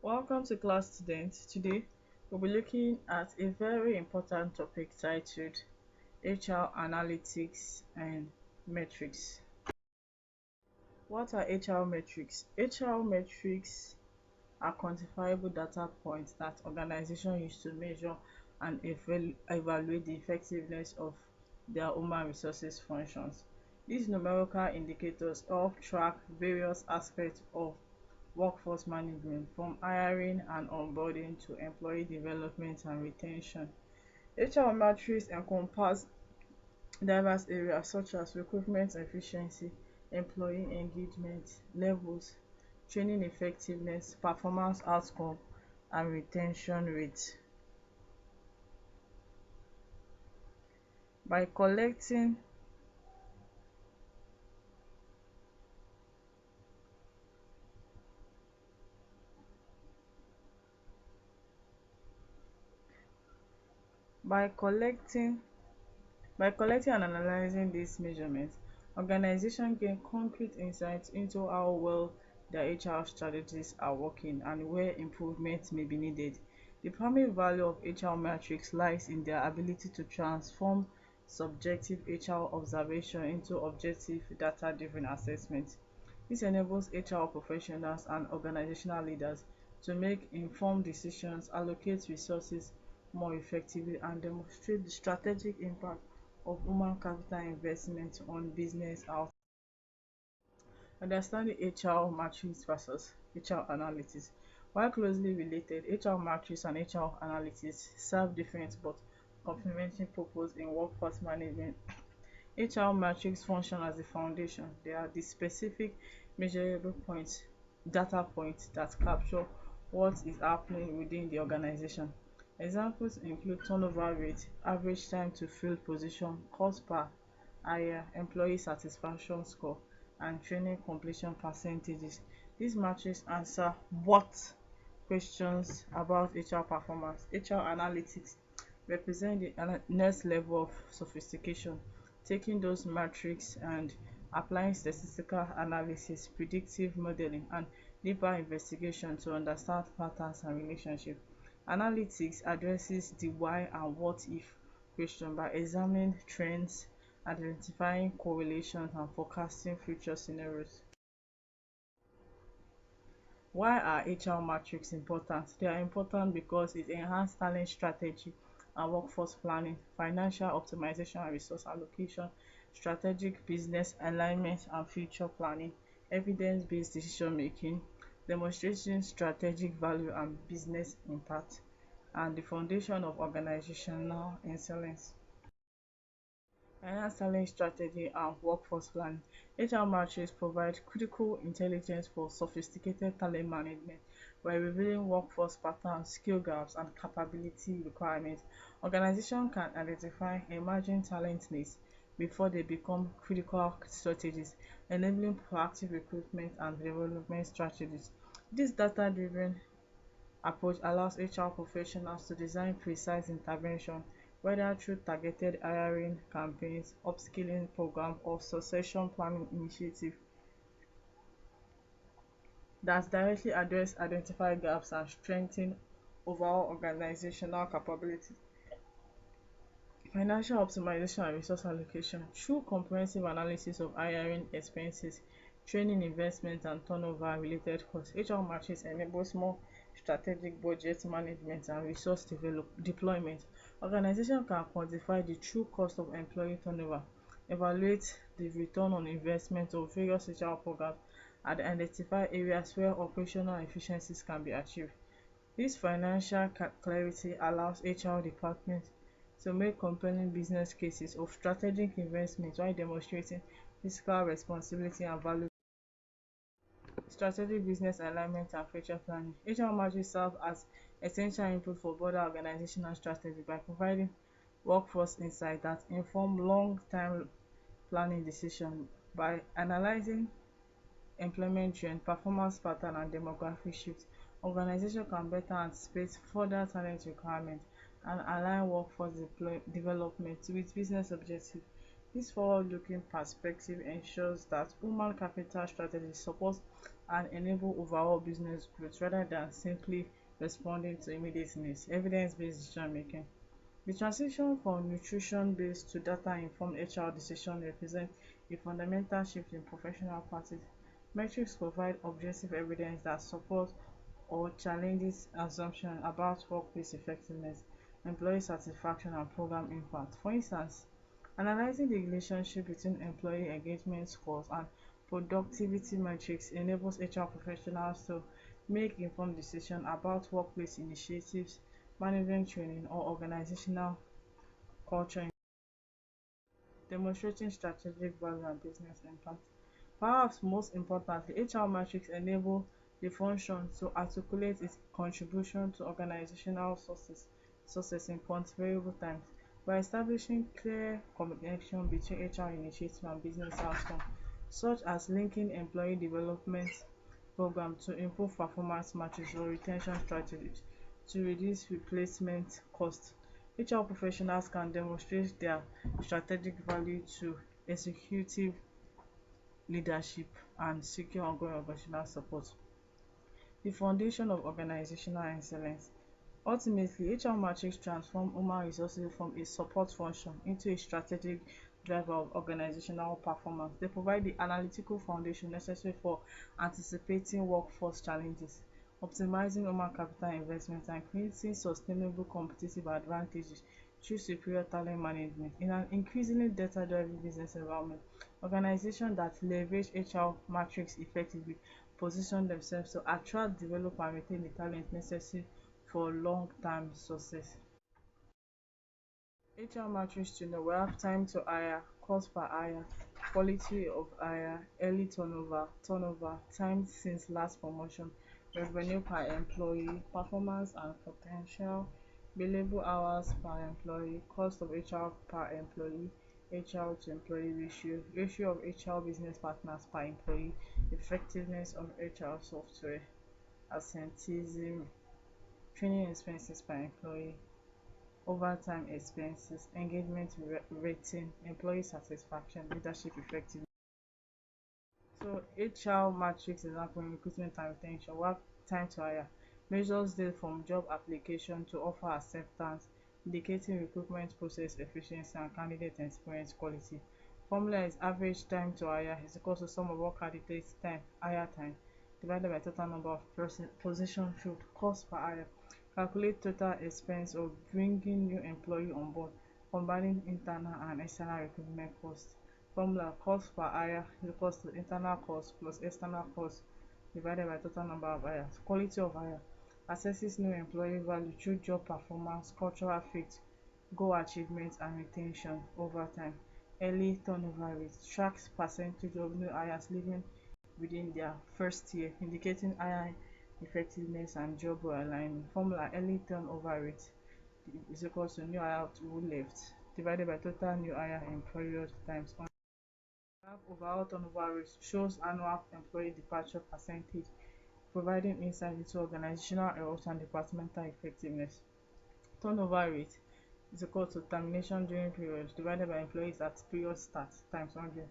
Welcome to class, students. Today we'll be looking at a very important topic titled HR Analytics and Metrics. What are HR metrics? HR metrics are quantifiable data points that organizations use to measure and evaluate the effectiveness of their human resources functions. These numerical indicators help track various aspects of workforce management, from hiring and onboarding to employee development and retention. HR metrics encompass diverse areas such as recruitment efficiency, employee engagement levels, training effectiveness, performance outcome, and retention rate. By collecting by collecting By collecting and analyzing these measurements, organizations gain concrete insights into how well their HR strategies are working and where improvement may be needed. The primary value of HR metrics lies in their ability to transform subjective HR observation into objective data-driven assessment. This enables HR professionals and organizational leaders to make informed decisions, allocate resources more effectively, and demonstrate the strategic impact of human capital investment on business outcomes. Understanding HR matrix versus HR analytics. While closely related, HR matrix and HR analytics serve different but complementary purposes in workforce management. HR matrix function as the foundation. They are the specific measurable points, data points that capture what is happening within the organization. Examples include turnover rate, average time to fill position, cost per hire, employee satisfaction score, and training completion percentages. These matrices answer what questions about HR performance. HR analytics represent the next level of sophistication, taking those metrics and applying statistical analysis, predictive modeling, and deeper investigation to understand patterns and relationships. Analytics addresses the why and what if question by examining trends, identifying correlations, and forecasting future scenarios. Why are HR metrics important? They are important because it enhances talent strategy and workforce planning, financial optimization and resource allocation, strategic business alignment and future planning, evidence-based decision making, demonstrating strategic value and business impact, and the foundation of organizational excellence. Enhanced talent strategy and workforce planning. HR matrix provide critical intelligence for sophisticated talent management by revealing workforce patterns, skill gaps, and capability requirements. Organizations can identify emerging talent needs before they become critical strategies, enabling proactive recruitment and development strategies. This data-driven approach allows HR professionals to design precise intervention, whether through targeted hiring campaigns, upskilling programs, or succession planning initiatives that directly address identified gaps and strengthen overall organizational capability. Financial optimization and resource allocation. Through comprehensive analysis of hiring expenses, training investment, and turnover related costs, HR matrix enables more strategic budget management and resource deployment. Organizations can quantify the true cost of employee turnover, evaluate the return on investment of various HR programs, and identify areas where operational efficiencies can be achieved. This financial clarity allows HR departments to make compelling business cases of strategic investment while demonstrating fiscal responsibility and value. Strategic business alignment and future planning. HR matrix serve as essential input for broader organizational strategy by providing workforce insight that inform long-term planning decisions. By analyzing employment trend, performance pattern, and demographic shifts, organizations can better anticipate further talent requirements and align workforce development with business objectives. This forward-looking perspective ensures that human capital strategies support and enable overall business growth rather than simply responding to immediate needs. Evidence-based decision-making. The transition from nutrition-based to data-informed HR decision represents a fundamental shift in professional practice. Metrics provide objective evidence that supports or challenges assumptions about workplace effectiveness, employee satisfaction, and program impact. For instance, analyzing the relationship between employee engagement scores and productivity metrics enables HR professionals to make informed decisions about workplace initiatives, management training, or organizational culture, demonstrating strategic value and business impact. Perhaps most importantly, HR metrics enable the function to articulate its contribution to organizational success in quantifiable terms by establishing clear connection between HR initiatives and business outcomes, such as linking employee development programs to improve performance metrics or retention strategies to reduce replacement costs. HR professionals can demonstrate their strategic value to executive leadership and secure ongoing organizational support. The foundation of organizational excellence. Ultimately, HR metrics transform human resources from a support function into a strategic driver of organizational performance. They provide the analytical foundation necessary for anticipating workforce challenges, optimizing human capital investment, and creating sustainable competitive advantages through superior talent management. In an increasingly data-driven business environment, organizations that leverage HR metrics effectively position themselves to attract, develop, and retain the talent necessary for long-term success. HR metrics to know: we have time to hire, cost per hire, quality of hire, early turnover, time since last promotion, revenue per employee, performance and potential, billable hours per employee, cost of HR per employee, HR to employee ratio, ratio of HR business partners per employee, effectiveness of HR software, absenteeism, training expenses per employee, overtime expenses, engagement rating, employee satisfaction, leadership effectiveness. So HR matrix example in recruitment and retention. We have time to hire. Measures date from job application to offer acceptance, indicating recruitment process efficiency and candidate experience quality. Formula is average time to hire is equal to sum of all candidates time hire time divided by total number of position filled. Cost per hire. Calculate total expense of bringing new employee on board, combining internal and external recruitment costs. Formula: cost per hire is equals to internal cost plus external cost divided by total number of hires. Quality of hire assesses new employee value through job performance, cultural fit, goal achievement, and retention over time. Early turnover rate tracks percentage of new hires leaving within their first year, indicating higher effectiveness and job well alignment. Formula: early turnover rate is equal to new hire who left divided by total new hire in period times overall turnover rate shows annual employee departure percentage, providing insight into organizational health and departmental effectiveness. Turnover rate is equal to termination during period divided by employees at period start times 100.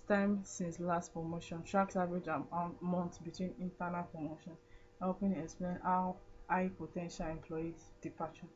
Time since last promotion tracks average amount between internal promotions, helping explain how high potential employees departure.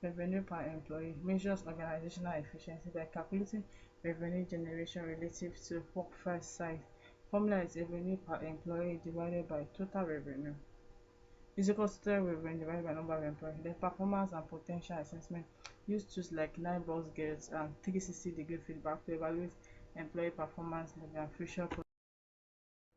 Revenue per employee measures organizational efficiency by calculating revenue generation relative to workforce size. Formula is revenue per employee divided by total revenue is equal to total revenue divided by number of employees. Then performance and potential assessment use tools like 9-box gates and 360-degree feedback to evaluate employee performance level and future.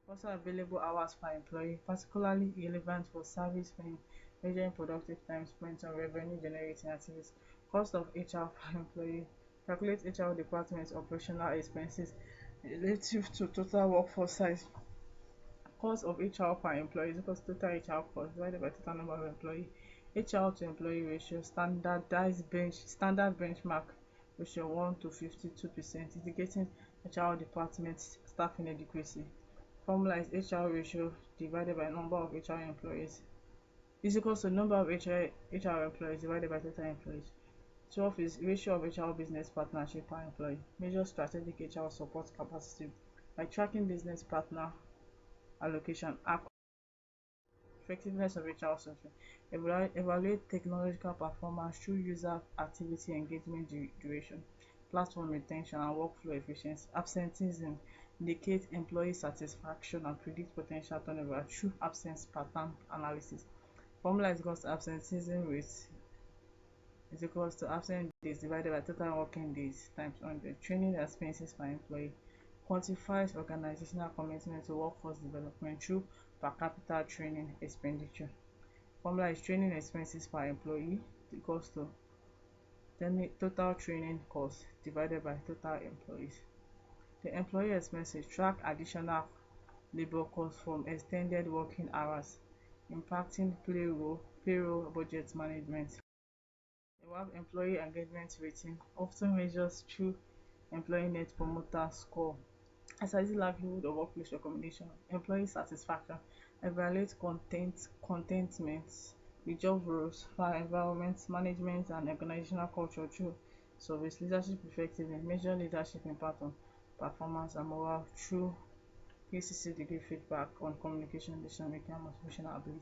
Also available hours per employee, particularly relevant for service when measuring productive time spent on revenue generating activities. Cost of HR per employee, calculate HR department's operational expenses relative to total workforce size. Cost of HR per employee is equal to total HR cost divided by total number of employees. HR to employee ratio, standard benchmark ratio 1 to 52%, indicating HR department staffing inadequacy. Formula is HR ratio divided by number of HR employees is equal to number of HR employees divided by total employees. 12 is ratio of HR business partnership per employee. Measure strategic HR support capacity by tracking business partner allocation, effectiveness of HR software. Evaluate technological performance through user activity engagement duration, platform retention and workflow efficiency. Absenteeism indicate employee satisfaction and predict potential turnover through absence pattern analysis. Formula is equals to absenteeism rate is equals to absent days divided by total working days times 100. Training expenses per employee quantifies organizational commitment to workforce development through per capita training expenditure. Formula is training expenses per employee equals to total training cost divided by total employees. The employee expenses track additional labor costs from extended working hours, impacting payroll budget management. We have employee engagement rating, often measures through employee net promoter score, assessing likelihood of workplace recommendation. Employee satisfaction evaluate contentment with job roles, environment management and organizational culture through service. Leadership effectiveness measure leadership impact on performance and morale through PCC degree feedback on communication, decision making and motivational ability.